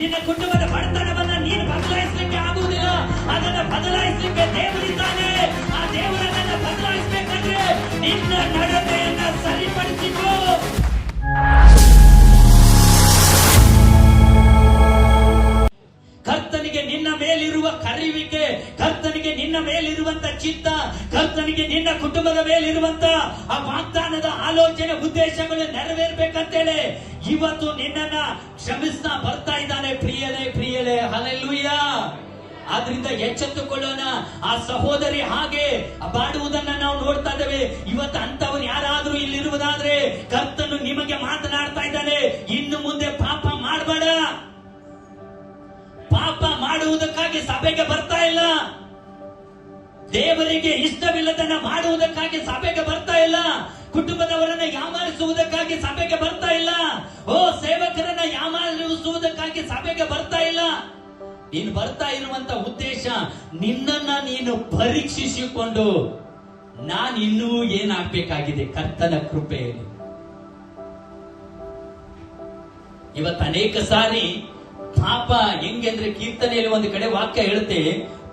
ನಿನ್ನ ಕುಟುಂಬದ ಬಡತನವನ್ನ ನೀನು ಬದಲಾಯಿಸಲಿಕ್ಕೆ ಆಗುವುದಿಲ್ಲ. ಅದನ್ನು ಬದಲಾಯಿಸಲಿಕ್ಕೆ ದೇವರಿದ್ದಾನೆ. ಆ ದೇವರನ್ನ ಬದಲಾಯಿಸಬೇಕಾದ್ರೆ ನಿನ್ನ ನಡತೆಯನ್ನ ಸರಿಪಡಿಸಿಕೋ. ಕರ್ತನಿಗೆ ನಿನ್ನ ಮೇಲಿರುವ ಕರೆಯುವಿಕೆ, ಕರ್ತನಿಗೆ ನಿನ್ನ ಮೇಲಿರುವಂತ ಚಿತ್ತ, ಕರ್ತನಿಗೆ ನಿನ್ನ ಕುಟುಂಬದ ಮೇಲಿರುವಂತ ಆ ವಾಗ್ದಾನದ ಆಲೋಚನೆ ಉದ್ದೇಶಗಳು ನೆರವೇರ್ಬೇಕಂತೇಳಿ ಇವತ್ತು ನಿನ್ನನ್ನ ಕ್ಷಮಿಸ್ತಾ ಬರ್ತಾ ಇದ್ದಾನೆ. ಪ್ರಿಯಲೇ ಹಲ್ಲೆಲೂಯಾ. ಆದ್ರಿಂದ ಎಚ್ಚೆತ್ತುಕೊಳ್ಳೋಣ. ಆ ಸಹೋದರಿ ಹಾಗೆ ಬಾಡುವುದನ್ನ ನಾವು ನೋಡ್ತಾ ಇದ್ದೇವೆ. ಇವತ್ತು ಅಂತವರು ಯಾರಾದ್ರೂ ಇಲ್ಲಿರುವುದಾದ್ರೆ ಕರ್ತನು ನಿಮಗೆ ಮಾತನಾಡ್ತಾ ಇದ್ದಾನೆ. ಇನ್ನು ಮುಂದೆ ಪಾಪ ಮಾಡಬೇಡ. ಪಾಪ ಮಾಡುವುದಕ್ಕಾಗಿ ಸಭೆಗೆ ಬರ್ತಾ ಇಲ್ಲ. ದೇವರಿಗೆ ಇಷ್ಟವಿಲ್ಲದನ್ನ ಮಾಡುವುದಕ್ಕಾಗಿ ಸಭೆಗೆ ಬರ್ತಾ ಇಲ್ಲ. ಕುಟುಂಬದವರನ್ನ ಯಾಮಾರಿಸುವುದಕ್ಕಾಗಿ ಸಭೆಗೆ ಬರ್ತಾ ಇಲ್ಲ. ಸೇವಕರನ್ನ ಯಾಮಾರಿಸುವುದಕ್ಕಾಗಿ ಸಭೆಗೆ ಬರ್ತಾ ಇಲ್ಲ. ನೀನು ಬರ್ತಾ ಇರುವಂತ ಉದ್ದೇಶ ನಿನ್ನನ್ನ ನೀನು ಪರೀಕ್ಷಿಸಿಕೊಂಡು ನಾನು ಇನ್ನೂ ಏನಾಗಬೇಕಾಗಿದೆ ಕರ್ತನ ಕೃಪೆಯಲ್ಲಿ. ಇವತ್ತು ಅನೇಕ ಸಾರಿ ಪಾಪ ಹೆಂಗೆಂದ್ರೆ ಕೀರ್ತನೆಯಲ್ಲಿ ಒಂದು ಕಡೆ ವಾಕ್ಯ ಹೇಳುತ್ತೆ,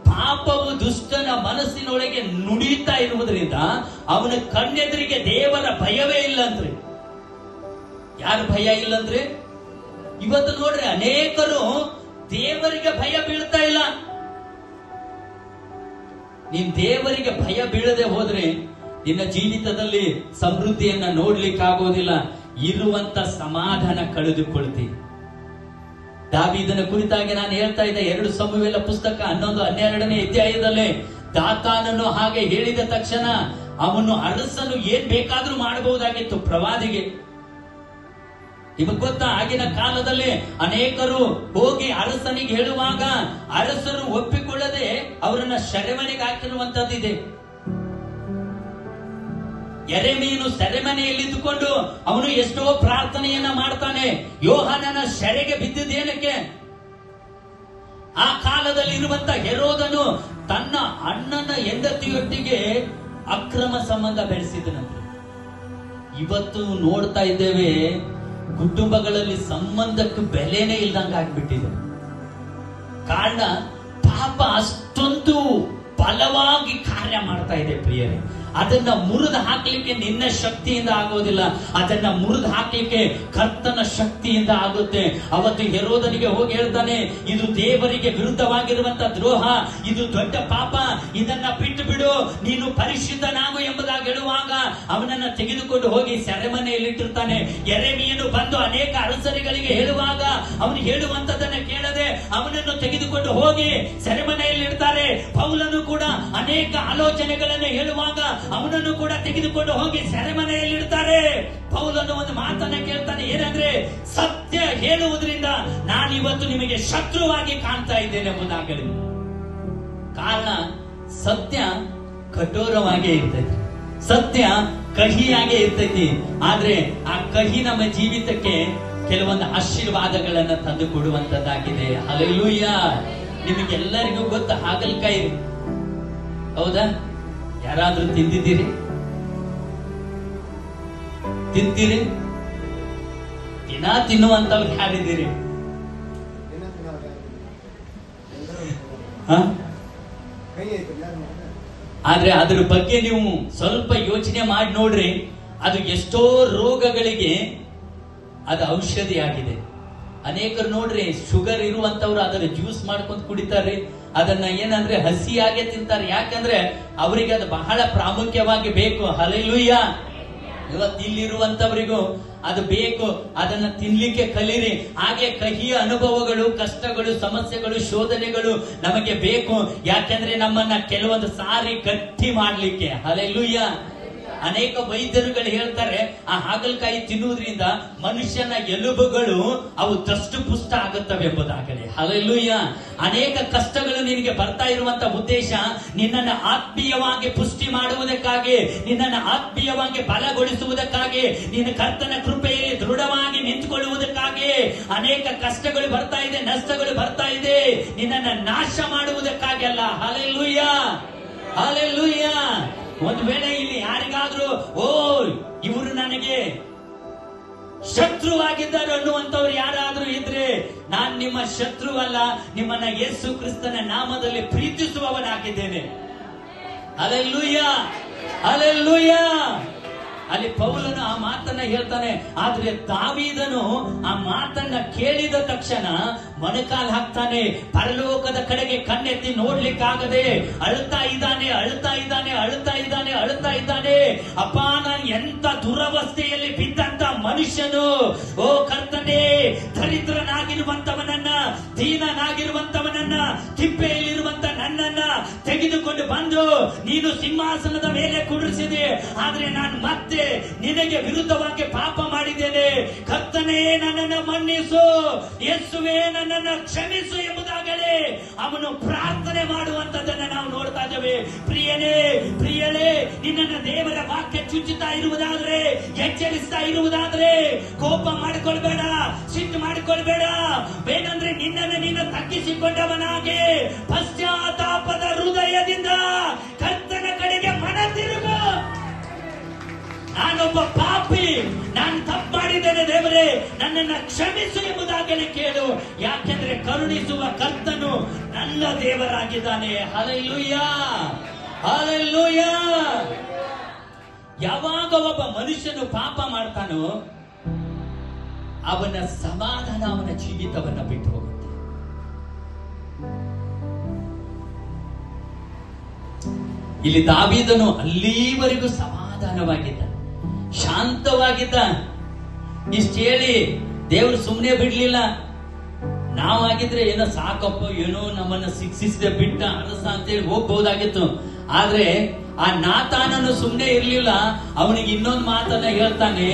ಪಾಪವು ದುಷ್ಟನ ಮನಸ್ಸಿನೊಳಗೆ ನುಡಿಯುತ್ತಾ ಇರುವುದರಿಂದ ಅವನ ಕಣ್ಣೆದುರಿಗೆ ದೇವರ ಭಯವೇ ಇಲ್ಲ ಅಂದ್ರೆ. ಯಾರು ಭಯ ಇಲ್ಲಂದ್ರೆ ಇವತ್ತು ನೋಡ್ರಿ ಅನೇಕರು ದೇವರಿಗೆ ಭಯ ಬೀಳ್ತಾ ಇಲ್ಲ. ನೀನ್ ದೇವರಿಗೆ ಭಯ ಬೀಳದೆ ಹೋದ್ರೆ ನಿನ್ನ ಜೀವಿತದಲ್ಲಿ ಸಮೃದ್ಧಿಯನ್ನ ನೋಡ್ಲಿಕ್ಕಾಗೋದಿಲ್ಲ. ಇರುವಂತ ಸಮಾಧಾನ ಕಳೆದುಕೊಳ್ತಿ. ದಾವೀದನ ಕುರಿತಾಗಿ ನಾನು ಹೇಳ್ತಾ ಇದ್ದೆ 2 ಸಮುವೇಲ ಪುಸ್ತಕ 11-12ನೇ ಅಧ್ಯಾಯದಲ್ಲಿ ದಾತಾನನ್ನು ಹಾಗೆ ಹೇಳಿದ ತಕ್ಷಣ ಅವನು ಅರಸನು ಏನ್ ಬೇಕಾದ್ರೂ ಮಾಡಬಹುದಾಗಿತ್ತು ಪ್ರವಾದಿಗೆ. ನಿಮಗೆ ಗೊತ್ತಾ, ಆಗಿನ ಕಾಲದಲ್ಲಿ ಅನೇಕರು ಹೋಗಿ ಅರಸನಿಗೆ ಹೇಳುವಾಗ ಅರಸರು ಒಪ್ಪಿಕೊಳ್ಳದೆ ಅವರನ್ನ ಸೆರೆಮನೆಗೆ ಹಾಕಿರುವಂತದ್ದಿದೆ. ಯೆರೆಮೀಯನು ಸೆರೆಮನೆಯಲ್ಲಿದ್ದುಕೊಂಡು ಅವನು ಎಷ್ಟೋ ಪ್ರಾರ್ಥನೆಯನ್ನ ಮಾಡ್ತಾನೆ. ಯೋಹಾನನ ಸೆರೆಗೆ ಬಿದ್ದಿದ್ದೇನಕ್ಕೆ? ಆ ಕಾಲದಲ್ಲಿ ಇರುವಂತ ಹೆರೋದನು ತನ್ನ ಅಣ್ಣನ ಹೆಂಡತಿಯೊಟ್ಟಿಗೆ ಅಕ್ರಮ ಸಂಬಂಧ ಬೆಳೆಸಿದನಂತೆ. ಇವತ್ತು ನೋಡ್ತಾ ಇದ್ದೇವೆ, ಕುಟುಂಬಗಳಲ್ಲಿ ಸಂಬಂಧಕ್ಕೆ ಬೆಲೆನೇ ಇಲ್ದಂಗ ಆಗ್ಬಿಟ್ಟಿದೆ. ಕಾರಣ ಪಾಪ ಅಷ್ಟೊಂದು ಬಲವಾಗಿ ಕಾರ್ಯ ಮಾಡ್ತಾ ಇದೆ. ಪ್ರಿಯರೇ, ಅದನ್ನ ಮುರಿದು ಹಾಕ್ಲಿಕ್ಕೆ ನಿನ್ನ ಶಕ್ತಿಯಿಂದ ಆಗೋದಿಲ್ಲ. ಅದನ್ನ ಮುರಿದು ಹಾಕ್ಲಿಕ್ಕೆ ಕರ್ತನ ಶಕ್ತಿಯಿಂದ ಆಗುತ್ತೆ. ಅವತ್ತು ಹೆರೋದನಿಗೆ ಹೋಗಿ ಹೇಳ್ತಾನೆ, ಇದು ದೇವರಿಗೆ ವಿರುದ್ಧವಾಗಿರುವಂತ ದ್ರೋಹ, ಇದು ದೊಡ್ಡ ಪಾಪ, ಇದನ್ನ ಬಿಟ್ಟು ಬಿಡು, ನೀನು ಪರಿಶುದ್ಧನಾಗು ಎಂಬುದಾಗಿ ಹೇಳುವಾಗ ಅವನನ್ನ ತೆಗೆದುಕೊಂಡು ಹೋಗಿ ಸೆರೆಮನೆಯಲ್ಲಿಟ್ಟಿರ್ತಾನೆ. ಯೆರೆಮೀಯನು ಬಂದು ಅನೇಕ ಅರಸರುಗಳಿಗೆ ಹೇಳುವಾಗ ಅವನು ಹೇಳುವಂತದನ್ನ ಕೇಳದೆ ಅವನನ್ನು ತೆಗೆದುಕೊಂಡು ಹೋಗಿ ಸೆರೆಮನೆಯಲ್ಲಿಡ್ತಾರೆ. ಪೌಲನು ಕೂಡ ಅನೇಕ ಆಲೋಚನೆಗಳನ್ನು ಹೇಳುವಾಗ ಅವನನ್ನು ಕೂಡ ತೆಗೆದುಕೊಂಡು ಹೋಗಿ ಸೆರೆಮನೆಯಲ್ಲಿಡ್ತಾರೆ. ಪೌಲನು ಒಂದು ಮಾತನ್ನ ಕೇಳ್ತಾನೆ, ಏನಂದ್ರೆ ಸತ್ಯ ಹೇಳುವುದರಿಂದ ನಾನಿವತ್ತು ನಿಮಗೆ ಶತ್ರುವಾಗಿ ಕಾಣ್ತಾ ಇದ್ದೇನೆ ಎಂಬುದಾಗಲಿ. ಕಾರಣ ಸತ್ಯ ಕಠೋರವಾಗೇ ಇರ್ತೈತಿ, ಸತ್ಯ ಕಹಿಯಾಗೇ ಇರ್ತೈತಿ. ಆದ್ರೆ ಆ ಕಹಿ ನಮ್ಮ ಜೀವಿತಕ್ಕೆ ಕೆಲವೊಂದು ಆಶೀರ್ವಾದಗಳನ್ನ ತಂದು ಕೊಡುವಂತದ್ದಾಗಿದೆ. ಹಲ್ಲೆಲೂಯಾ. ನಿಮಗೆಲ್ಲರಿಗೂ ಗೊತ್ತ ಹಾಗಲಕಾಯಿ, ಹೌದಾ? ಯಾರಾದ್ರೂ ತಿಂದಿದ್ದೀರಿ? ತಿಂತೀರಿ? ದಿನ ತಿನ್ನುವಂತವ್ರು ಯಾರಿದ್ದೀರಿ? ಆದ್ರೆ ಅದ್ರ ಬಗ್ಗೆ ನೀವು ಸ್ವಲ್ಪ ಯೋಚನೆ ಮಾಡಿ ನೋಡ್ರಿ, ಅದು ಎಷ್ಟೋ ರೋಗಗಳಿಗೆ ಅದು ಔಷಧಿ ಆಗಿದೆ. ಅನೇಕರು ನೋಡ್ರಿ ಶುಗರ್ ಇರುವಂತವ್ರು ಅದರ ಜ್ಯೂಸ್ ಮಾಡ್ಕೊಂಡು ಕುಡಿತಾರೆ. ಅದನ್ನ ಏನಂದ್ರೆ ಹಸಿಯಾಗೆ ತಿಂತಾರೆ. ಯಾಕಂದ್ರೆ ಅವರಿಗೆ ಅದು ಬಹಳ ಪ್ರಾಮುಖ್ಯವಾಗಿ ಬೇಕು. ಹಲ್ಲೆಲೂಯಾ. ಇವತ್ತು ಇಲ್ಲಿರುವಂತವರಿಗೂ ಅದು ಬೇಕು. ಅದನ್ನ ತಿನ್ಲಿಕ್ಕೆ ಕಲೀರಿ. ಹಾಗೆ ಕಹಿಯ ಅನುಭವಗಳು, ಕಷ್ಟಗಳು, ಸಮಸ್ಯೆಗಳು, ಶೋಧನೆಗಳು ನಮಗೆ ಬೇಕು. ಯಾಕಂದ್ರೆ ನಮ್ಮನ್ನ ಕೆಲವೊಂದು ಸಾರಿ ಗಟ್ಟಿ ಮಾಡ್ಲಿಕ್ಕೆ. ಹಲ್ಲೆಲೂಯಾ. ಅನೇಕ ವೈದ್ಯರುಗಳು ಹೇಳ್ತಾರೆ, ಆ ಹಾಗಲಕಾಯಿ ತಿನ್ನುವುದರಿಂದ ಮನುಷ್ಯನ ಎಲುಬುಗಳು ಅವು ದಷ್ಟು ಪುಷ್ಟ ಆಗುತ್ತವೆ ಎಂಬುದಾಗಲಿ. ಹಲ್ಲೆಲೂಯಾ. ಅನೇಕ ಕಷ್ಟಗಳು ನಿನಗೆ ಬರ್ತಾ ಇರುವಂತ ಉದ್ದೇಶ ನಿನ್ನನ್ನು ಆತ್ಮೀಯವಾಗಿ ಪುಷ್ಟಿ ಮಾಡುವುದಕ್ಕಾಗಿ, ನಿನ್ನನ್ನು ಆತ್ಮೀಯವಾಗಿ ಬಲಗೊಳಿಸುವುದಕ್ಕಾಗಿ, ನಿನ್ನ ಕರ್ತನ ಕೃಪೆಯಲ್ಲಿ ದೃಢವಾಗಿ ನಿಂತುಕೊಳ್ಳುವುದಕ್ಕಾಗಿ ಅನೇಕ ಕಷ್ಟಗಳು ಬರ್ತಾ ಇದೆ, ನಷ್ಟಗಳು ಬರ್ತಾ ಇದೆ. ನಿನ್ನನ್ನು ನಾಶ ಮಾಡುವುದಕ್ಕಾಗಿ ಅಲ್ಲ. ಹಲ್ಲೆಲೂಯಾ. ಹಲ್ಲೆಲೂಯಾ. ಒಂದು ವೇಳೆ ಇಲ್ಲಿ ಯಾರಿಗಾದ್ರೂ ಇವರು ನನಗೆ ಶತ್ರುವಾಗಿದ್ದಾರೆ ಅನ್ನುವಂಥವ್ರು ಯಾರಾದ್ರೂ ಇದ್ರೆ, ನಾನ್ ನಿಮ್ಮ ಶತ್ರುವಲ್ಲ, ನಿಮ್ಮನ್ನ ಯೇಸು ಕ್ರಿಸ್ತನ ನಾಮದಲ್ಲಿ ಪ್ರೀತಿಸುವವನಾಗಿದ್ದೇನೆ. Hallelujah, hallelujah. ಅಲ್ಲಿ ಪೌಲನು ಆ ಮಾತನ್ನ ಹೇಳ್ತಾನೆ. ಆದ್ರೆ ದಾವೀದನು ಆ ಮಾತನ್ನ ಕೇಳಿದ ತಕ್ಷಣ ಮೊಣಕಾಲ್ ಹಾಕ್ತಾನೆ. ಪರಲೋಕದ ಕಡೆಗೆ ಕಣ್ಣೆತ್ತಿ ನೋಡ್ಲಿಕ್ಕಾಗದೆ ಅಳ್ತಾ ಇದ್ದಾನೆ, ಅಳ್ತಾ ಇದ್ದಾನೆ, ಅಳ್ತಾ ಇದ್ದಾನೆ, ಅಳ್ತಾ ಇದ್ದಾನೆ. ಅಪ್ಪ, ನಾನು ಎಂತ ದುರವಸ್ಥೆಯಲ್ಲಿ ಬಿದ್ದಂತ ಮನುಷ್ಯನು. ಓ ಕರ್ತನೇ, ದರಿದ್ರನಾಗಿರುವಂತವನನ್ನ, ದೀನನಾಗಿರುವಂತವನನ್ನ, ತಿಪ್ಪೆಯಲ್ಲಿರುವಂತ ನನ್ನನ್ನ ತೆಗೆದುಕೊಂಡು ಬಂದು ನೀನು ಸಿಂಹಾಸನದ ಮೇಲೆ ಕುಡಿಸಿದೆ. ಆದ್ರೆ ನಾನು ಮತ್ತೆ ನಿನಗೆ ವಿರುದ್ಧವಾಗಿ ಪಾಪ ಮಾಡಿದ್ದೇನೆ. ಕರ್ತನೇ, ನನ್ನನ್ನು ಮನ್ನಿಸು, ಯೇಸುವೇ ನನ್ನನ್ನು ಕ್ಷಮಿಸು ಎಂಬುದಾಗಲೇ ಅವನು ಪ್ರಾರ್ಥನೆ ಮಾಡುವಂತದನ್ನ ನಾವು ನೋಡ್ತಾ ಇದ್ದೇವೆ. ಪ್ರಿಯನೇ, ಪ್ರಿಯಳೇ, ನಿನ್ನನ್ನು ದೇವರ ವಾಕ್ಯ ಚುಚ್ಚುತ್ತಾ ಇರುವುದಾದ್ರೆ, ಎಚ್ಚರಿಸ್ತಾ ಇರುವುದಾದ್ರೆ, ಕೋಪ ಮಾಡಿಕೊಳ್ಬೇಡ, ಸಿಟ್ಟು ಮಾಡಿಕೊಳ್ಬೇಡ. ಏನಂದ್ರೆ ನಿನ್ನನ್ನು ನೀನು ತಗ್ಗಿಸಿಕೊಂಡವನಾಗೆ ಪಶ್ಚಾತ್ತಾಪದ ಹೃದಯದಿಂದ ಕರ್ತನ ಕಡೆಗೆ ಮನ ತಿರುಗು. ನಾನೊಬ್ಬ ಪಾಪಿ, ನಾನು ತಪ್ಪು ಮಾಡಿದ್ದೇನೆ, ದೇವರೇ ನನ್ನನ್ನ ಕ್ಷಮಿಸು ಎಂಬುದಾಗಲೇ ಕೇಳು. ಯಾಕೆಂದ್ರೆ ಕರುಣಿಸುವ ಕರ್ತನು ನನ್ನ ದೇವರಾಗಿದ್ದಾನೆ. Hallelujah, hallelujah. ಯಾವಾಗ ಒಬ್ಬ ಮನುಷ್ಯನು ಪಾಪ ಮಾಡ್ತಾನೋ ಅವನ ಸಮಾಧಾನ ಅವನ ಜೀವಿತವನ್ನ ಬಿಟ್ಟು ಹೋಗುತ್ತೆ. ಇಲ್ಲಿ ದಾವೀದನು ಅಲ್ಲಿವರೆಗೂ ಸಮಾಧಾನವಾಗಿದ್ದ, ಶಾಂತವಾಗಿದ್ದ. ಇಷ್ಟು ಹೇಳಿ ದೇವರು ಸುಮ್ಮನೆ ಬಿಡ್ಲಿಲ್ಲ. ನಾವಾಗಿದ್ರೆ ಏನೋ ಸಾಕಪ್ಪ, ಏನೋ ನಮ್ಮನ್ನ ಶಿಕ್ಷಿಸದೆ ಬಿಟ್ಟ ಅರಸ ಅಂತೇಳಿ ಹೋಗ್ಬಹುದಾಗಿತ್ತು. ಆದ್ರೆ ಆ ನಾತಾನನು ಸುಮ್ಮನೆ ಇರ್ಲಿಲ್ಲ. ಅವನಿಗೆ ಇನ್ನೊಂದು ಮಾತನ್ನ ಹೇಳ್ತಾನೆ,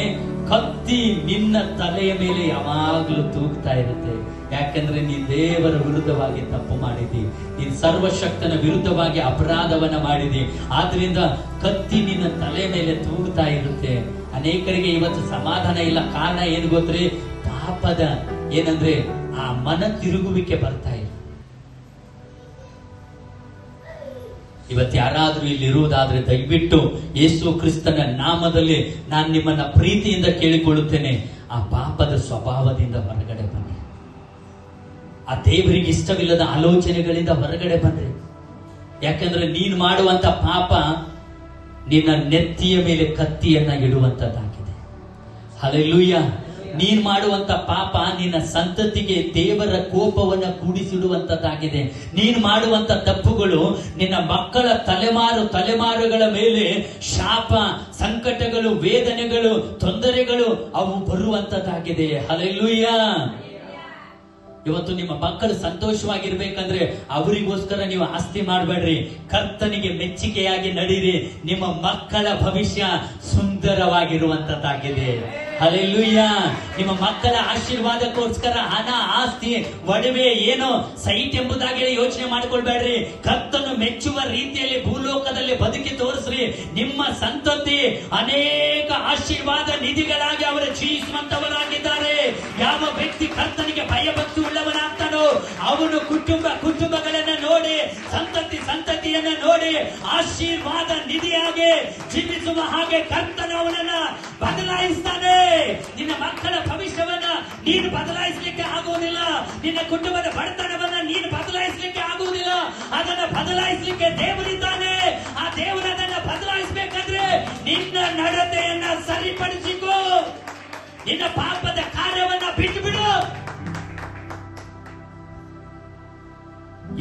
ಕತ್ತಿ ನಿನ್ನ ತಲೆಯ ಮೇಲೆ ಯಾವಾಗ್ಲೂ ತೂಗ್ತಾ ಇರುತ್ತೆ. ಯಾಕಂದ್ರೆ ನೀನ್ ದೇವರ ವಿರುದ್ಧವಾಗಿ ತಪ್ಪು ಮಾಡಿದಿ, ನೀನ್ ಸರ್ವಶಕ್ತನ ವಿರುದ್ಧವಾಗಿ ಅಪರಾಧವನ್ನ ಮಾಡಿದಿ. ಆದ್ರಿಂದ ಕತ್ತಿ ನಿನ್ನ ತಲೆ ಮೇಲೆ ತೂಗ್ತಾ ಇರುತ್ತೆ. ಅನೇಕರಿಗೆ ಇವತ್ತು ಸಮಾಧಾನ ಇಲ್ಲ. ಕಾರಣ ಏನ್ ಗೊತ್ತ್ರಿ? ಪಾಪದ ಏನಂದ್ರೆ ಆ ಮನ ತಿರುಗುವಿಕೆ ಬರ್ತಾ ಇಲ್ಲ. ಇವತ್ತು ಯಾರಾದ್ರೂ ಇಲ್ಲಿ ಇರುವುದಾದ್ರೆ ದಯವಿಟ್ಟು ಯೇಸು ಕ್ರಿಸ್ತನ ನಾಮದಲ್ಲಿ ನಾನು ನಿಮ್ಮನ್ನ ಪ್ರೀತಿಯಿಂದ ಕೇಳಿಕೊಳ್ಳುತ್ತೇನೆ, ಆ ಪಾಪದ ಸ್ವಭಾವದಿಂದ ಹೊರಗಡೆ ಬನ್ನಿ. ಆ ದೇವರಿಗೆ ಇಷ್ಟವಿಲ್ಲದ ಆಲೋಚನೆಗಳಿಂದ ಹೊರಗಡೆ ಬನ್ನಿ. ಯಾಕಂದ್ರೆ ನೀನು ಮಾಡುವಂತ ಪಾಪ ನಿನ್ನ ನೆತ್ತಿಯ ಮೇಲೆ ಕತ್ತಿಯನ್ನ ಇಡುವಂತದ್ದಾಗಿದೆ. ಹಲ್ಲೆಲೂಯಾ. ನೀನ್ ಮಾಡುವಂತ ಪಾಪ ನಿನ್ನ ಸಂತತಿಗೆ ದೇವರ ಕೋಪವನ್ನ ಕೂಡಿಸಿಡುವಂತದ್ದಾಗಿದೆ. ನೀನ್ ಮಾಡುವಂತ ತಪ್ಪುಗಳು ನಿನ್ನ ಮಕ್ಕಳ ತಲೆಮಾರುಗಳ ಮೇಲೆ ಶಾಪ, ಸಂಕಟಗಳು, ವೇದನೆಗಳು, ತೊಂದರೆಗಳು ಅವು ಬರುವಂತದ್ದಾಗಿದೆ. ಹಲ್ಲೆಲೂಯಾ. ಇವತ್ತು ನಿಮ್ಮ ಮಕ್ಕಳು ಸಂತೋಷವಾಗಿರ್ಬೇಕಂದ್ರೆ ಅವರಿಗೋಸ್ಕರ ನೀವು ಆಸ್ತಿ ಮಾಡಬೇಡ್ರಿ, ಕರ್ತನಿಗೆ ಮೆಚ್ಚುಗೆಯಾಗಿ ನಡೀರಿ. ನಿಮ್ಮ ಮಕ್ಕಳ ಭವಿಷ್ಯ ಸುಂದರವಾಗಿರುವಂತದ್ದಾಗಿದೆ. ಹಲ್ಲೆಲೂಯಾ. ನಿಮ್ಮ ಮಕ್ಕಳ ಆಶೀರ್ವಾದಕ್ಕೋಸ್ಕರ ಹಣ, ಆಸ್ತಿ, ಒಡವೆ, ಏನೋ ಸೈಟ್ ಎಂಬುದಾಗಿ ಯೋಚನೆ ಮಾಡಿಕೊಳ್ಬೇಡ್ರಿ. ಕರ್ತನು ಮೆಚ್ಚುವ ರೀತಿಯಲ್ಲಿ ಭೂಲೋಕದಲ್ಲಿ ಬದುಕಿ ತೋರಿಸ್ರಿ. ನಿಮ್ಮ ಸಂತತಿ ಅನೇಕ ಆಶೀರ್ವಾದ ನಿಧಿಗಳಾಗಿ ಅವರ ಜೀವಿಸುವಂತವರಾಗಿದ್ದಾರೆ. ಯಾವ ವ್ಯಕ್ತಿ ಕರ್ತನಿಗೆ ಭಯಭಕ್ತಿ ಉಳ್ಳವನಾಗ್ತಾನೋ ಅವನು ಕುಟುಂಬಗಳನ್ನ ನೋಡಿ, ಸಂತತಿಯನ್ನ ನೋಡಿ ಆಶೀರ್ವಾದ ನಿಧಿಯಾಗಿ ಜೀವಿಸುವ ಹಾಗೆ ಕರ್ತನು ಅವನನ್ನ ಬದಲಾಯಿಸ್ತಾನೆ. ನಿನ್ನ ಮಕ್ಕಳ ಭವಿಷ್ಯವನ್ನ ನೀನು ಬದಲಾಯಿಸಲಿಕ್ಕೆ ಆಗುವುದಿಲ್ಲ. ನಿನ್ನ ಕುಟುಂಬದ ಬಡತನವನ್ನ ನೀನು ಬದಲಾಯಿಸಲಿಕ್ಕೆ ಆಗುವುದಿಲ್ಲ. ಅದನ್ನ ಬದಲಾಯಿಸಲಿಕ್ಕೆ ದೇವರಿದ್ದಾನೆ. ಆ ದೇವರು ಅದನ್ನ ಬದಲಾಯಿಸಬೇಕಾದ್ರೆ ನಿನ್ನ ನಡತೆಯನ್ನ ಸರಿಪಡಿಸಿಕೋ, ನಿನ್ನ ಪಾಪದ ಕಾರ್ಯವನ್ನ ಬಿಟ್ಟು ಬಿಡು.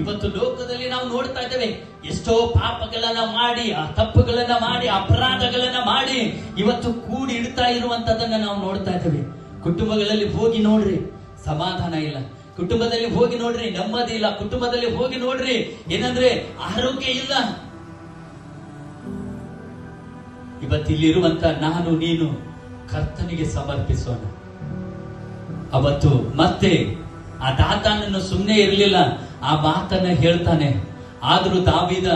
ಇವತ್ತು ಲೋಕದಲ್ಲಿ ನಾವು ನೋಡ್ತಾ ಇದ್ದೇವೆ, ಎಷ್ಟೋ ಪಾಪಗಳನ್ನ ಮಾಡಿ, ಆ ತಪ್ಪುಗಳನ್ನ ಮಾಡಿ, ಅಪರಾಧಗಳನ್ನ ಮಾಡಿ ಇವತ್ತು ಕೂಡಿ ಇಡ್ತಾ ಇರುವಂತದನ್ನ ನಾವು ನೋಡ್ತಾ ಇದ್ದೇವೆ. ಕುಟುಂಬಗಳಲ್ಲಿ ಹೋಗಿ ನೋಡ್ರಿ, ಸಮಾಧಾನ ಇಲ್ಲ. ಕುಟುಂಬದಲ್ಲಿ ಹೋಗಿ ನೋಡ್ರಿ, ನೆಮ್ಮದಿ ಇಲ್ಲ. ಕುಟುಂಬದಲ್ಲಿ ಹೋಗಿ ನೋಡ್ರಿ, ಏನಂದ್ರೆ ಆರೋಗ್ಯ ಇಲ್ಲ. ಇವತ್ತಿಲ್ಲಿರುವಂತ ನಾನು ನೀನು ಕರ್ತನಿಗೆ ಸಮರ್ಪಿಸೋಣ. ಅವತ್ತು ಮತ್ತೆ ಆ ದಾತಾನನ್ನು ಸುಮ್ಮನೆ ಇರಲಿಲ್ಲ, ಆ ಮಾತನ್ನ ಹೇಳ್ತಾನೆ. ಆದ್ರೂ ದಾವೀದ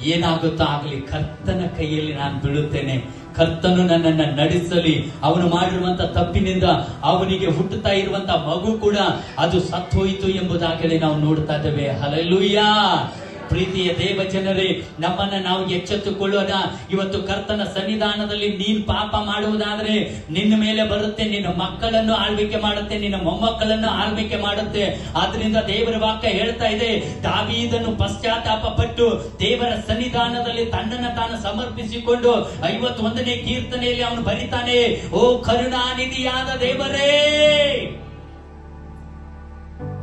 ಏನಾಗುತ್ತೋ ಆಗಲಿ, ಕರ್ತನ ಕೈಯಲ್ಲಿ ನಾನು ಬೀಳುತ್ತೇನೆ, ಕರ್ತನು ನನ್ನನ್ನ ನಡೆಸಲಿ. ಅವನು ಮಾಡಿರುವಂತ ತಪ್ಪಿನಿಂದ ಅವನಿಗೆ ಹುಟ್ಟುತ್ತಾ ಇರುವಂತ ಮಗು ಕೂಡ ಅದು ಸತ್ತೋಯಿತು ಎಂಬುದಾಗಲೇ ನಾವು ನೋಡ್ತಾ ಇದ್ದೇವೆ. ಹಲ್ಲೆಲೂಯಾ. ಪ್ರೀತಿಯ ದೇವ ಜನರೇ, ನಮ್ಮನ್ನ ನಾವು ಎಚ್ಚೆತ್ತುಕೊಳ್ಳೋಣ. ಇವತ್ತು ಕರ್ತನ ಸನ್ನಿಧಾನದಲ್ಲಿ ನೀನ್ ಪಾಪ ಮಾಡುವುದಾದ್ರೆ ನಿನ್ನ ಮೇಲೆ ಬರುತ್ತೆ, ನಿನ್ನ ಮಕ್ಕಳನ್ನು ಆಳ್ವಿಕೆ ಮಾಡುತ್ತೆ, ನಿನ್ನ ಮೊಮ್ಮಕ್ಕಳನ್ನು ಆಳ್ವಿಕೆ ಮಾಡುತ್ತೆ. ಆದ್ರಿಂದ ದೇವರ ವಾಕ್ಯ ಹೇಳ್ತಾ ಇದೆ, ದಾವೀದನು ಪಶ್ಚಾತ್ತಾಪ ಪಟ್ಟು ದೇವರ ಸನ್ನಿಧಾನದಲ್ಲಿ ತನ್ನನ್ನು ತಾನು ಸಮರ್ಪಿಸಿಕೊಂಡು 51ನೇ ಕೀರ್ತನೆಯಲ್ಲಿ ಅವನು ಬರಿತಾನೆ, ಓ ಕರುಣಾನಿಧಿಯಾದ ದೇವರೇ,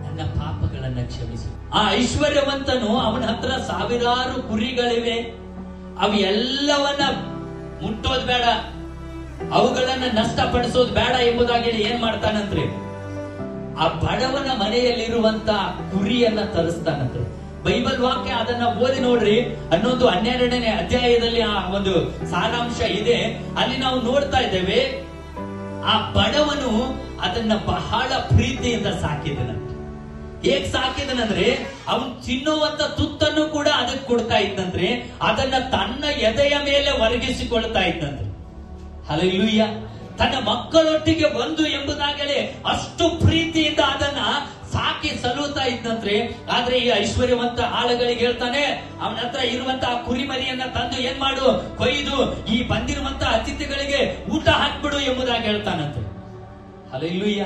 ನನ್ನ ಪಾಪಗಳನ್ನ ಕ್ಷಮಿಸು. ಆ ಐಶ್ವರ್ಯವಂತನು ಅವನ ಹತ್ರ ಸಾವಿರಾರು ಕುರಿಗಳಿವೆ, ಅವು ಎಲ್ಲವನ್ನ ಮುಟ್ಟೋದ್ ಬೇಡ, ಅವುಗಳನ್ನ ನಷ್ಟಪಡಿಸೋದು ಬೇಡ ಎಂಬುದಾಗಿ ಏನ್ ಮಾಡ್ತಾನಂದ್ರೆ ಆ ಬಡವನ ಮನೆಯಲ್ಲಿರುವಂತ ಕುರಿಯನ್ನ ತರಿಸ್ತಾನಂದ್ರೆ. ಬೈಬಲ್ ವಾಕ್ಯ ಅದನ್ನ ಓದಿ ನೋಡ್ರಿ, 11-12ನೇ ಅಧ್ಯಾಯದಲ್ಲಿ ಆ ಒಂದು ಸಾರಾಂಶ ಇದೆ. ಅಲ್ಲಿ ನಾವು ನೋಡ್ತಾ ಇದ್ದೇವೆ, ಆ ಬಡವನು ಅದನ್ನ ಬಹಳ ಪ್ರೀತಿಯಿಂದ ಸಾಕಿದನಂತೆ. ಹೇಗ್ ಸಾಕಿದನಂದ್ರೆ ಅವನು ತಿನ್ನುವಂತ ತುತ್ತನ್ನು ಕೂಡ ಅದಕ್ಕೆ ಕೊಡ್ತಾ ಇದ್ದಂದ್ರೆ, ಅದನ್ನ ತನ್ನ ಎದೆಯ ಮೇಲೆ ಒರಗಿಸಿಕೊಳ್ತಾ ಇದ್ದಂದ್ರೆ. ಹಲ್ಲೆಲೂಯ. ತನ್ನ ಮಕ್ಕಳೊಟ್ಟಿಗೆ ಬಂದು ಎಂಬುದಾಗಲೇ ಅಷ್ಟು ಪ್ರೀತಿಯಿಂದ ಅದನ್ನ ಸಾಕಿ ಸಲುತ್ತಾ ಇದ್ದಂದ್ರೆ. ಆದ್ರೆ ಈ ಐಶ್ವರ್ಯವಂತ ಆಳುಗಳಿಗೆ ಹೇಳ್ತಾನೆ, ಅವನ ಹತ್ರ ಇರುವಂತ ಕುರಿಮರಿಯನ್ನ ತಂದು ಏನ್ ಮಾಡು, ಕೊಯ್ದು ಈ ಬಂದಿರುವಂತ ಅತಿಥಿಗಳಿಗೆ ಊಟ ಹಾಕ್ಬಿಡು ಎಂಬುದಾಗಿ ಹೇಳ್ತಾನಂತೆ. ಹಲ್ಲೆಲೂಯ.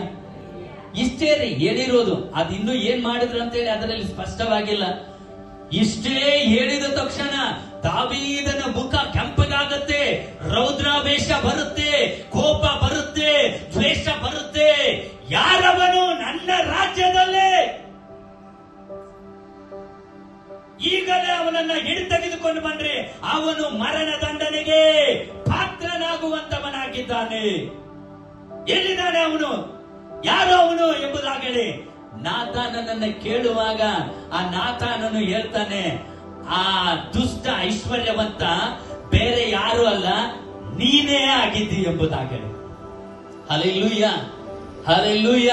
ಇಷ್ಟೇ ರೀ ಹೇಳಿರೋದು. ಅದು ಇನ್ನೂ ಏನ್ ಮಾಡಿದ್ರು ಅಂತೇಳಿ ಅದರಲ್ಲಿ ಸ್ಪಷ್ಟವಾಗಿಲ್ಲ. ಇಷ್ಟೇ ಹೇಳಿದ ತಕ್ಷಣ ದಾವೀದನ ಮುಖ ಕೆಂಪಗಾಗತ್ತೆ, ರೌದ್ರಾವೇಶ ಬರುತ್ತೆ, ಕೋಪ ಬರುತ್ತೆ, ದ್ವೇಷ ಬರುತ್ತೆ. ಯಾರವನು ನನ್ನ ರಾಜ್ಯದಲ್ಲೇ, ಈಗಲೇ ಅವನನ್ನ ಹಿಡಿತೆಗೆದುಕೊಂಡು ಬಂದ್ರೆ ಅವನು ಮರಣ ದಂಡನೆಗೆ ಪಾತ್ರನಾಗುವಂತವನಾಗಿದ್ದಾನೆ. ಎಲ್ಲಿದ್ದಾನೆ ಅವನು, ಯಾರು ಅವನು ಎಂಬುದಾಗಲಿ ನಾತಾನನನ್ನ ಕೇಳುವಾಗ ಆ ನಾತಾನನು ಹೇಳ್ತಾನೆ, ಆ ದುಷ್ಟ ಐಶ್ವರ್ಯವಂತ ಬೇರೆ ಯಾರು ಅಲ್ಲ, ನೀನೇ ಆಗಿದ್ದಿ ಎಂಬುದಾಗಲಿ. Hallelujah, hallelujah.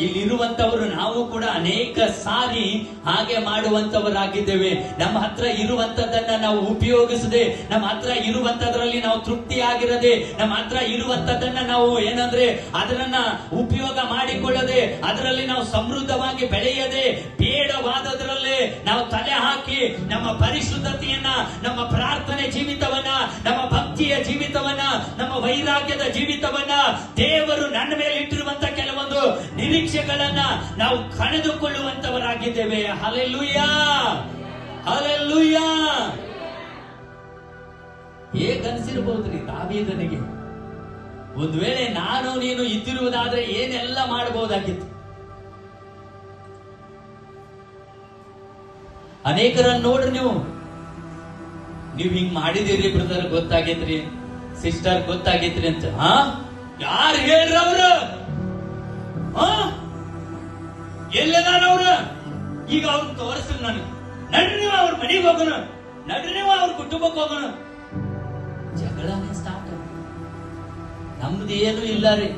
ಇಲ್ಲಿರುವಂತವರು ನಾವು ಕೂಡ ಅನೇಕ ಸಾರಿ ಹಾಗೆ ಮಾಡುವಂತವರಾಗಿದ್ದೇವೆ. ನಮ್ಮ ಹತ್ರ ಇರುವಂತದನ್ನ ನಾವು ಉಪಯೋಗಿಸದೆ, ನಮ್ಮ ಹತ್ರ ಇರುವಂತದ್ರಲ್ಲಿ ನಾವು ತೃಪ್ತಿಯಾಗಿರದೆ, ನಮ್ಮ ಹತ್ರ ಇರುವಂತದನ್ನ ನಾವು ಏನಂದ್ರೆ ಅದನ್ನ ಉಪಯೋಗ ಮಾಡಿಕೊಳ್ಳದೆ, ಅದರಲ್ಲಿ ನಾವು ಸಮೃದ್ಧವಾಗಿ ಬೆಳೆಯದೆ, ಬೇಡವಾದದ್ರಲ್ಲೇ ನಾವು ತಲೆ ಹಾಕಿ ನಮ್ಮ ಪರಿಶುದ್ಧತೆಯನ್ನ, ನಮ್ಮ ಪ್ರಾರ್ಥನೆ ಜೀವಿತವನ್ನ, ನಮ್ಮ ಭಕ್ತಿಯ ಜೀವಿತವನ್ನ, ನಮ್ಮ ವೈರಾಗ್ಯದ ಜೀವಿತವನ್ನ, ದೇವರು ನನ್ನ ಮೇಲೆ ಇಟ್ಟಿರುವಂತ ಕೆಲವೊಂದು ನಿರೀಕ್ಷೆಗಳನ್ನ ನಾವು ಕಳೆದುಕೊಳ್ಳುವಂತವರಾಗಿದ್ದೇವೆ. Hallelujah, hallelujah. ಹೇಗನ್ಸಿರಬಹುದ್ರಿ ದಾವೀದನಿಗೆ? ಒಂದು ವೇಳೆ ನಾನು ನೀನು ಇದ್ದಿರುವುದಾದ್ರೆ ಏನೆಲ್ಲ ಮಾಡಬಹುದಾಗಿತ್ತು. ಅನೇಕರನ್ನು ನೋಡ್ರಿ, ನೀವು ಹಿಂಗ್ ಮಾಡಿದಿರಿ ಬ್ರದರ್, ಗೊತ್ತಾಗೈತ್ರಿ, ಸಿಸ್ಟರ್ ಗೊತ್ತಾಗೈತ್ರಿ ಅಂತ. ಯಾರು ಹೇಳ್ರಿ ಅವರು? ಎಲ್ಲದಾನವ್ರು? ಈಗ ಅವ್ರು ತೋರಿಸ್ರಿ ನನಗೆ. ನಡ್ರಿ ನೀವು ಅವ್ರ ಮನೆಗೆ ಹೋಗೋಣ, ನಡ್ರಿ ನೀವು ಅವ್ರ ಕುಟುಂಬಕ್ಕೆ ಹೋಗೋಣ. ಜಗಳನೇ ಸ್ಟಾರ್ಟ್. ನಮ್ದು ಏನು ಇಲ್ಲ ರೀ,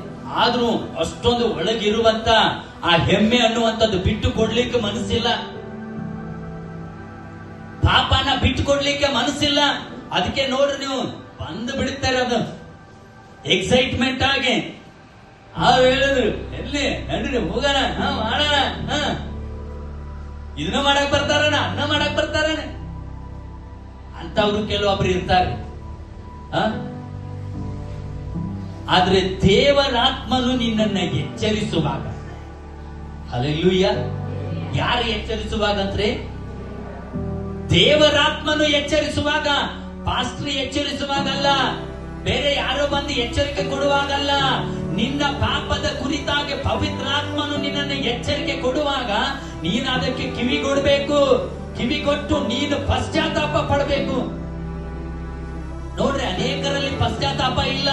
ಆದ್ರೂ ಅಷ್ಟೊಂದು ಒಳಗಿರುವಂತ ಆ ಹೆಮ್ಮೆ ಅನ್ನುವಂಥದ್ದು ಬಿಟ್ಟು ಕೊಡ್ಲಿಕ್ಕೆ ಮನಸ್ಸಿಲ್ಲ, ಪಾಪನ ಬಿಟ್ಟು ಕೊಡ್ಲಿಕ್ಕೆ ಮನಸ್ಸಿಲ್ಲ. ಅದಕ್ಕೆ ನೋಡ್ರಿ ನೀವು ಬಂದು ಬಿಡ್ತಾರೆ, ಅದು ಎಕ್ಸೈಟ್ಮೆಂಟ್ ಆಗಿ. ಅವ್ರು ಹೇಳಿದ್ರು, ಎಲ್ಲಿ ನಡ್ರಿ ಹೋಗೋಣ, ಮಾಡೋಣ, ಇದನ್ನ ಮಾಡಕ್ ಬರ್ತಾರಣ, ಅನ್ನ ಮಾಡಕ್ ಬರ್ತಾರಣ ಅಂತವ್ರು ಕೆಲವೊಬ್ರು ಇರ್ತಾರೆ. ಆದ್ರೆ ದೇವರಾತ್ಮನು ನಿನ್ನನ್ನ ಎಚ್ಚರಿಸುವಾಗ, ಹಲ್ಲೆಲೂಯ, ಯಾರು ಎಚ್ಚರಿಸುವಾಗ ಅಂದ್ರೆ ದೇವರಾತ್ಮನು ಎಚ್ಚರಿಸುವಾಗ, ಪಾಸ್ಟ್ರಿ ಎಚ್ಚರಿಸುವಾಗಲ್ಲ, ಬೇರೆ ಯಾರೋ ಬಂದು ಎಚ್ಚರಿಕೆ ಕೊಡುವಾಗಲ್ಲ, ನಿನ್ನ ಪಾಪದ ಕುರಿತಾಗಿ ಪವಿತ್ರಾತ್ಮನು ನಿನ್ನನ್ನು ಎಚ್ಚರಿಕೆ ಕೊಡುವಾಗ ನೀನು ಅದಕ್ಕೆ ಕಿವಿಗೊಡ್ಬೇಕು. ಕಿವಿಗೊಟ್ಟು ನೀನು ಪಶ್ಚಾತ್ತಾಪ ಪಡಬೇಕು. ನೋಡ್ರಿ, ಅನೇಕರಲ್ಲಿ ಪಶ್ಚಾತ್ತಾಪ ಇಲ್ಲ.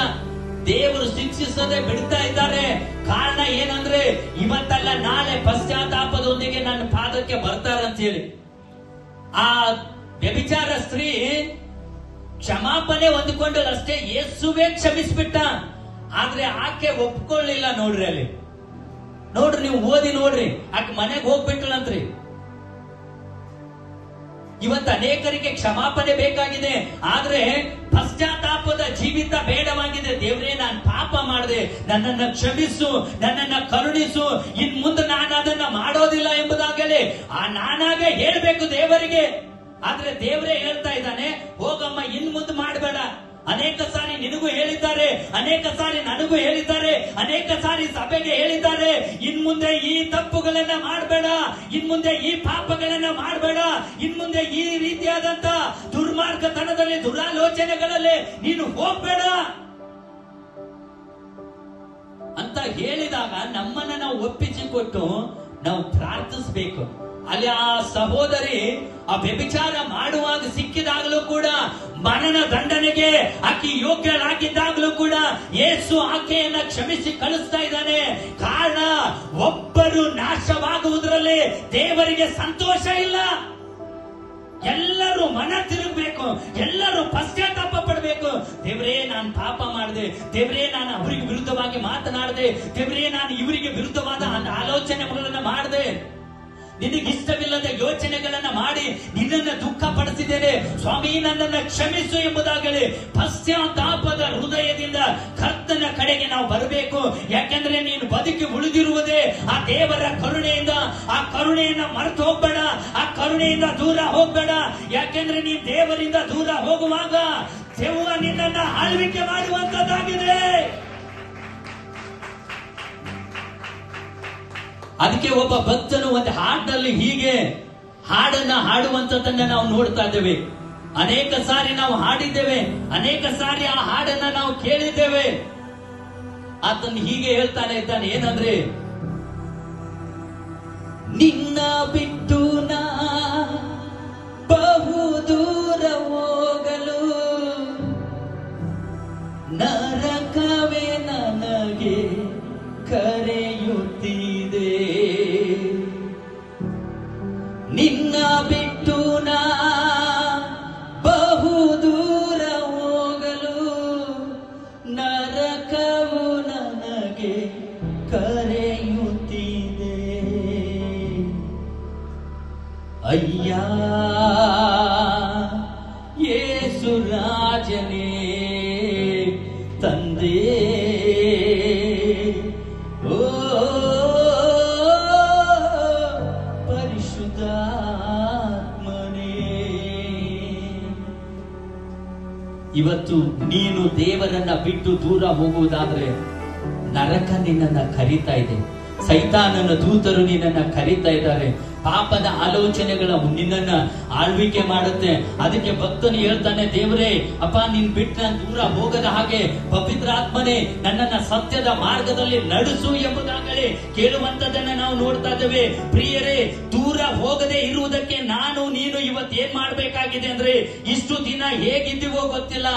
ದೇವರು ಶಿಕ್ಷಿಸದೆ ಬಿಡ್ತಾ ಇದ್ದಾರೆ. ಕಾರಣ ಏನಂದ್ರೆ ಇವತ್ತಲ್ಲ ನಾಳೆ ಪಶ್ಚಾತ್ತಾಪದೊಂದಿಗೆ ನನ್ನ ಪಾದಕ್ಕೆ ಬರ್ತಾರಂತ ಹೇಳಿ. ಆ ವ್ಯಭಿಚಾರ ಸ್ತ್ರೀ ಕ್ಷಮಾಪಣೆ ಹೊಂದಿಕೊಂಡಳು ಅಷ್ಟೇ, ಯೇಸುವೇ ಕ್ಷಮಿಸ್ಬಿಟ್ಟ. ಆದ್ರೆ ಆಕೆ ಒಪ್ಕೊಳ್ಳಿಲ್ಲ. ನೋಡ್ರಿ, ಅಲ್ಲಿ ನೋಡ್ರಿ, ನೀವು ಓದಿ ನೋಡ್ರಿ, ಆಕೆ ಮನೆಗೆ ಹೋಗ್ಬಿಟ್ಲಂತ್ರಿ. ಇವತ್ತು ಅನೇಕರಿಗೆ ಕ್ಷಮಾಪಣೆ ಬೇಕಾಗಿದೆ, ಆದ್ರೆ ಪಶ್ಚಾತ್ತಾಪದ ಜೀವಿತ ಬೇಡವಾಗಿದೆ. ದೇವರೇ, ನಾನು ಪಾಪ ಮಾಡಿದೆ, ನನ್ನನ್ನ ಕ್ಷಮಿಸು, ನನ್ನನ್ನ ಕರುಣಿಸು, ಇನ್ ಮುಂದೆ ನಾನು ಅದನ್ನ ಮಾಡೋದಿಲ್ಲ ಎಂಬುದಾಗಿ ಎಂಬುದಾಗಲೇ ನಾನಾಗ ಹೇಳ್ಬೇಕು ದೇವರಿಗೆ. ಆದ್ರೆ ದೇವರೇ ಹೇಳ್ತಾ ಇದ್ದಾನೆ, ಹೋಗಮ್ಮ ಇನ್ ಮುಂದೆ ಮಾಡಬೇಡ. ಅನೇಕ ಸಾರಿ ನಿನಗೂ ಹೇಳಿದ್ದಾರೆ, ಅನೇಕ ಸಾರಿ ನನಗೂ ಹೇಳಿದ್ದಾರೆ, ಅನೇಕ ಸಾರಿ ಸಭೆಗೆ ಹೇಳಿದ್ದಾರೆ, ಇನ್ ಮುಂದೆ ಈ ತಪ್ಪುಗಳನ್ನ ಮಾಡಬೇಡ, ಇನ್ ಮುಂದೆ ಈ ಪಾಪಗಳನ್ನ ಮಾಡಬೇಡ, ಇನ್ ಮುಂದೆ ಈ ರೀತಿಯಾದಂತ ದುರ್ಮಾರ್ಗತನದಲ್ಲಿ ದುರಾಲೋಚನೆಗಳಲ್ಲಿ ನೀನು ಹೋಗ್ಬೇಡ ಅಂತ ಹೇಳಿದಾಗ ನಮ್ಮನ್ನ ನಾವು ಒಪ್ಪಿಸಿಕೊಟ್ಟು ನಾವು ಪ್ರಾರ್ಥಿಸಬೇಕು. ಅಲ್ಲಿ ಆ ಸಹೋದರಿ ಆ ವ್ಯಭಿಚಾರ ಮಾಡುವಾಗ ಸಿಕ್ಕಿದಾಗಲೂ ಕೂಡ, ಮರಣ ದಂಡನೆಗೆ ಆಕೆ ಯೋಗ್ಯರಾಗಿದ್ದಾಗಲೂ ಕೂಡ ಯೇಸು ಆಕೆಯನ್ನ ಕ್ಷಮಿಸಿ ಕಳಿಸ್ತಾ ಇದ್ದಾನೆ. ಕಾರಣ, ಒಬ್ಬರು ನಾಶವಾಗುವುದರಲ್ಲಿ ದೇವರಿಗೆ ಸಂತೋಷ ಇಲ್ಲ. ಎಲ್ಲರೂ ಮನ ತಿರುಗಬೇಕು, ಎಲ್ಲರೂ ಪಶ್ಚಾತ್ತಾಪ ಪಡಬೇಕು. ದೇವರೇ, ನಾನು ಪಾಪ ಮಾಡಿದೆ, ದೇವರೇ ನಾನು ಅವರಿಗೆ ವಿರುದ್ಧವಾಗಿ ಮಾತನಾಡಿದೆ, ದೇವರೇ ನಾನು ಇವರಿಗೆ ವಿರುದ್ಧವಾದ ಆಲೋಚನೆಗಳನ್ನ ಮಾಡಿದೆ, ನಿನಗಿಷ್ಟವಿಲ್ಲದ ಯೋಚನೆಗಳನ್ನ ಮಾಡಿ ನಿನ್ನನ್ನು ದುಃಖ ಪಡಿಸಿದ್ದೇನೆ, ಸ್ವಾಮಿ ನನ್ನನ್ನ ಕ್ಷಮಿಸು ಎಂಬುದಾಗಲಿ ಪಶ್ಚಾತ್ತಾಪದ ಹೃದಯದಿಂದ ಕರ್ತನ ಕಡೆಗೆ ನಾವು ಬರಬೇಕು. ಯಾಕೆಂದ್ರೆ ನೀನು ಬದುಕಿ ಉಳಿದಿರುವುದೇ ಆ ದೇವರ ಕರುಣೆಯಿಂದ. ಆ ಕರುಣೆಯನ್ನ ಮರೆತು ಹೋಗ್ಬೇಡ, ಆ ಕರುಣೆಯಿಂದ ದೂರ ಹೋಗ್ಬೇಡ. ಯಾಕೆಂದ್ರೆ ನೀನು ದೇವರಿಂದ ದೂರ ಹೋಗುವಾಗ ದೆವ್ವ ನಿನ್ನನ್ನ ಆಳ್ವಿಕೆ ಮಾಡುವಂತದ್ದಾಗಿದೆ. ಅದಕ್ಕೆ ಒಬ್ಬ ಭಕ್ತನು ಒಂದು ಹಾಡಿನಲ್ಲಿ ಹೀಗೆ ಹಾಡನ್ನ ಹಾಡುವಂತದನ್ನ ನಾವು ನೋಡ್ತಾ ಇದ್ದೇವೆ. ಅನೇಕ ಸಾರಿ ನಾವು ಹಾಡಿದ್ದೇವೆ, ಅನೇಕ ಸಾರಿ ಆ ಹಾಡನ್ನ ನಾವು ಕೇಳಿದ್ದೇವೆ. ಆತನು ಹೀಗೆ ಹೇಳ್ತಾನೆ ಇದ್ದಾನೆ, ಏನಂದ್ರೆ, ನಿನ್ನ ಬಿಟ್ಟು ನಾ ಬಹು ದೂರ ಹೋಗಲು ನರಕವೇ ನನಗೆ ಕರೆಯುತ್ತಿದೆ. ನಿನ್ನ ಬಿಟ್ಟು ನಾ ಬಹು ದೂರ ಹೋಗಲು ನರಕವು ನನಗೆ ಕರೆಯುತ್ತಿದೆ. ಅಯ್ಯ ಯೇಸು ರಾಜನೇ ತಂದೆ, ಇವತ್ತು ನೀನು ದೇವರನ್ನ ಬಿಟ್ಟು ದೂರ ಹೋಗುವುದಾದ್ರೆ ನರಕ ನಿನ್ನನ್ನ ಕರೀತಾ ಇದೆ, ಸೈತಾನನ ದೂತರು ನಿನ್ನನ್ನ ಕರೀತಾ ಇದ್ದಾರೆ, ಪಾಪದ ಆಲೋಚನೆಗಳ ನಿನ್ನನ್ನ ಆಳ್ವಿಕೆ ಮಾಡುತ್ತೆ. ಅದಕ್ಕೆ ಭಕ್ತನು ಹೇಳ್ತಾನೆ, ದೇವರೇ ಅಪ್ಪ ನೀನ್ ಬಿಟ್ಟು ನಾನು ದೂರ ಹೋಗದ ಹಾಗೆ ಪವಿತ್ರಾತ್ಮನೇ ನನ್ನನ್ನ ಸತ್ಯದ ಮಾರ್ಗದಲ್ಲಿ ನಡೆಸು ಎಂಬುದಾಗಲೇ ಕೇಳುವಂತದನ್ನ ನಾವು ನೋಡ್ತಾ ಇದ್ದೇವೆ. ಪ್ರಿಯರೇ, ದೂರ ಹೋಗದೆ ಇರುವುದಕ್ಕೆ ನಾನು ನೀನು ಇವತ್ತು ಏನ್ ಮಾಡ್ಬೇಕಾಗಿದೆ ಅಂದ್ರೆ, ಇಷ್ಟು ದಿನ ಹೇಗಿದ್ದೀವೋ ಗೊತ್ತಿಲ್ಲ,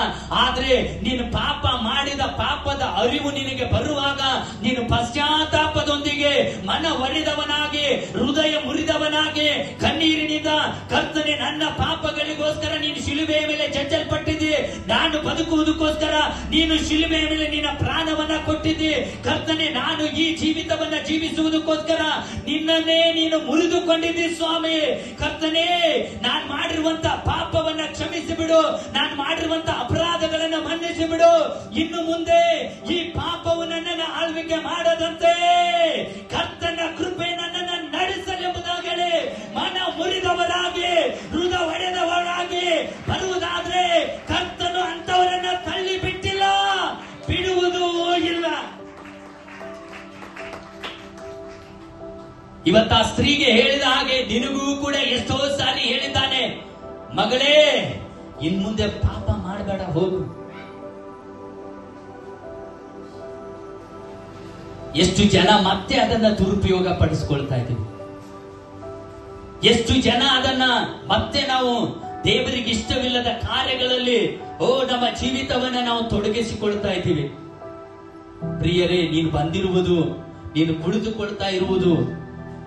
ಆದ್ರೆ ನೀನು ಪಾಪ ಮಾಡಿದ ಪಾಪದ ಅರಿವು ನಿನಗೆ ಬರುವಾಗ ನೀನು ಪಶ್ಚಾತ್ತಾಪದೊಂದಿಗೆ ಮನ ಒಡೆದವನಾಗಿ, ಹೃದಯ ಮುರಿದವನಾಗಿ, ಕಣ್ಣೀರಿನಿಂದ ಕರ್ತನೆ ನನ್ನ ಪಾಪಗಳಿಗೋಸ್ಕರ ನೀನು ಶಿಲುಬೆಯ ಮೇಲೆ ಚಚ್ಚಲ್ಪಟ್ಟಿದ್ದಿ, ನಾನು ಬದುಕುವುದಕ್ಕೋಸ್ಕರ ನೀನು ಶಿಲುಬೆಯ ಮೇಲೆ ನಿನ್ನ ಪ್ರಾಣವನ್ನ ಕೊಟ್ಟಿದ್ದಿ, ಕರ್ತನೆ ನಾನು ಈ ಜೀವಿತವನ್ನ ಜೀವಿಸುವುದಕ್ಕೋಸ್ಕರ ನಿನ್ನನ್ನೇ ನೀನು ಮುರಿದುಕೊಂಡಿದ್ದಿ ಸ್ವಾಮಿ. ಕರ್ತನೆ, ನಾನು ಮಾಡಿರುವಂತ ಪಾಪವನ್ನ ಕ್ಷಮಿಸಿ ಬಿಡು, ನಾನು ಮಾಡಿರುವಂತ ಅಪರಾಧಗಳನ್ನ ಮನ್ನಿಸಿ ಬಿಡು. ಇನ್ನು ಮುಂದೆ ಈ ಪಾಪವು ನನ್ನನ್ನು ಆಳ್ವಿಕೆ ಮಾಡದಂತೆ ಕರ್ತನ ಕೃಪೆ ನನ್ನನ್ನು ನಡೆಸಲೆಂಬುದಾಗಲೇ ಮನ ಮುರಿದವರಾಗಿ, ಹೃದಯ ಒಡೆದವರಾಗಿ ಬರುವುದಾದ್ರೆ ಕರ್ತನು ಅಂತವರನ್ನ ತಳ್ಳಿ ಬಿಟ್ಟಿಲ್ಲ, ಬಿಡುವುದೂ ಇಲ್ಲ. ಇವತ್ತ ಆ ಸ್ತ್ರೀಗೆ ಹೇಳಿದ ಹಾಗೆ ನಿನಗೂ ಕೂಡ ಎಷ್ಟೋ ಸಾರಿ ಹೇಳಿದ್ದಾನೆ, ಮಗಳೇ ಇನ್ ಮುಂದೆ ಪಾಪ ಮಾಡಬೇಡ, ಹೋಗು. ಎಷ್ಟು ಜನ ಮತ್ತೆ ಅದನ್ನ ದುರುಪಯೋಗ ಪಡಿಸ್ಕೊಳ್ತಾ ಇದ್ದೀವಿ, ಎಷ್ಟು ಜನ ಅದನ್ನ ಮತ್ತೆ ನಾವು ದೇವರಿಗೆ ಇಷ್ಟವಿಲ್ಲದ ಕಾರ್ಯಗಳಲ್ಲಿ ನಮ್ಮ ಜೀವಿತವನ್ನ ನಾವು ತೊಡಗಿಸಿಕೊಳ್ತಾ ಇದ್ದೀವಿ. ಪ್ರಿಯರೇ, ನೀನು ಬಂದಿರುವುದು, ನೀನು ಕುಳಿತುಕೊಳ್ತಾ ಇರುವುದು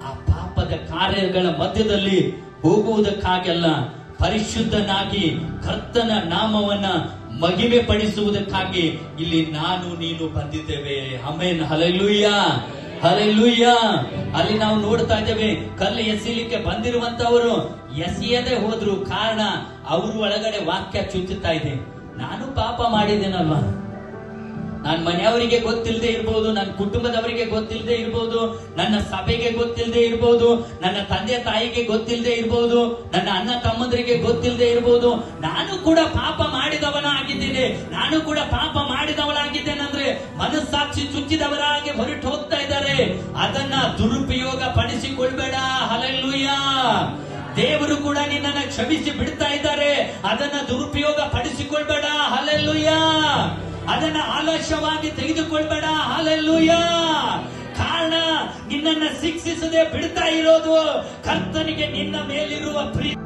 ಆ ಪಾಪದ ಕಾರ್ಯಗಳ ಮಧ್ಯದಲ್ಲಿ ಹೋಗುವುದಕ್ಕಾಗಲ್ಲ, ಪರಿಶುದ್ಧನಾಗಿ ಕರ್ತನ ನಾಮವನ್ನ ಮಹಿಮೆ ಪಡಿಸುವುದಕ್ಕಾಗಿ ಇಲ್ಲಿ ನಾನು ನೀನು ಬಂದಿದ್ದೇವೆ. Amen, hallelujah, hallelujah. ಅಲ್ಲಿ ನಾವು ನೋಡ್ತಾ ಇದ್ದೇವೆ, ಕಲ್ಲು ಎಸೀಲಿಕ್ಕೆ ಬಂದಿರುವಂತವರು ಎಸೆಯದೆ ಹೋದ್ರು. ಕಾರಣ, ಅವರು ಒಳಗಡೆ ವಾಕ್ಯ ಚುಚ್ಚುತ್ತಾ ಇದೆ, ನಾನು ಪಾಪ ಮಾಡಿದ್ದೇನಲ್ವಾ, ನನ್ನ ಮನೆಯವರಿಗೆ ಗೊತ್ತಿಲ್ಲದೆ ಇರ್ಬೋದು, ನನ್ನ ಕುಟುಂಬದವರಿಗೆ ಗೊತ್ತಿಲ್ಲದೆ ಇರ್ಬೋದು, ನನ್ನ ಸಭೆಗೆ ಗೊತ್ತಿಲ್ಲದೆ ಇರ್ಬೋದು, ನನ್ನ ತಂದೆ ತಾಯಿಗೆ ಗೊತ್ತಿಲ್ಲದೆ ಇರ್ಬೋದು, ನನ್ನ ಅಣ್ಣ ತಮ್ಮಂದರಿಗೆ ಗೊತ್ತಿಲ್ಲದೆ ಇರ್ಬೋದು. ನಾನು ಕೂಡ ಪಾಪ ಮಾಡಿದವನಾಗಿದ್ದೇನೆ, ನಾನು ಕೂಡ ಪಾಪ ಮಾಡಿದವಳಾಗಿದ್ದೇನೆಂದ್ರೆ ಮನಸ್ಸಾಕ್ಷಿ ಚುಚ್ಚಿದವರಾಗಿ ಹೊರಟು ಹೋಗ್ತಾ ಇದ್ದಾರೆ. ಅದನ್ನ ದುರುಪಯೋಗ ಪಡಿಸಿಕೊಳ್ಬೇಡ. ಹಲ್ಲೆಲೂಯಾ. ದೇವರು ಕೂಡ ನಿನ್ನನ್ನು ಕ್ಷಮಿಸಿ ಬಿಡ್ತಾ ಇದ್ದಾರೆ. ಅದನ್ನ ದುರುಪಯೋಗ ಪಡಿಸಿಕೊಳ್ಬೇಡ. ಹಲ್ಲೆಲೂಯಾ. ಅದನ್ನ ಆಲಸ್ಯವಾಗಿ ತೆಗೆದುಕೊಳ್ಬೇಡ. ಹಲ್ಲೆಲೂಯಾ. ಕಾರಣ ನಿನ್ನನ್ನು ಶಿಕ್ಷಿಸದೆ ಬಿಡ್ತಾ ಇರೋದು ಕರ್ತನಿಗೆ ನಿನ್ನ ಮೇಲಿರುವ ಪ್ರೀತಿ.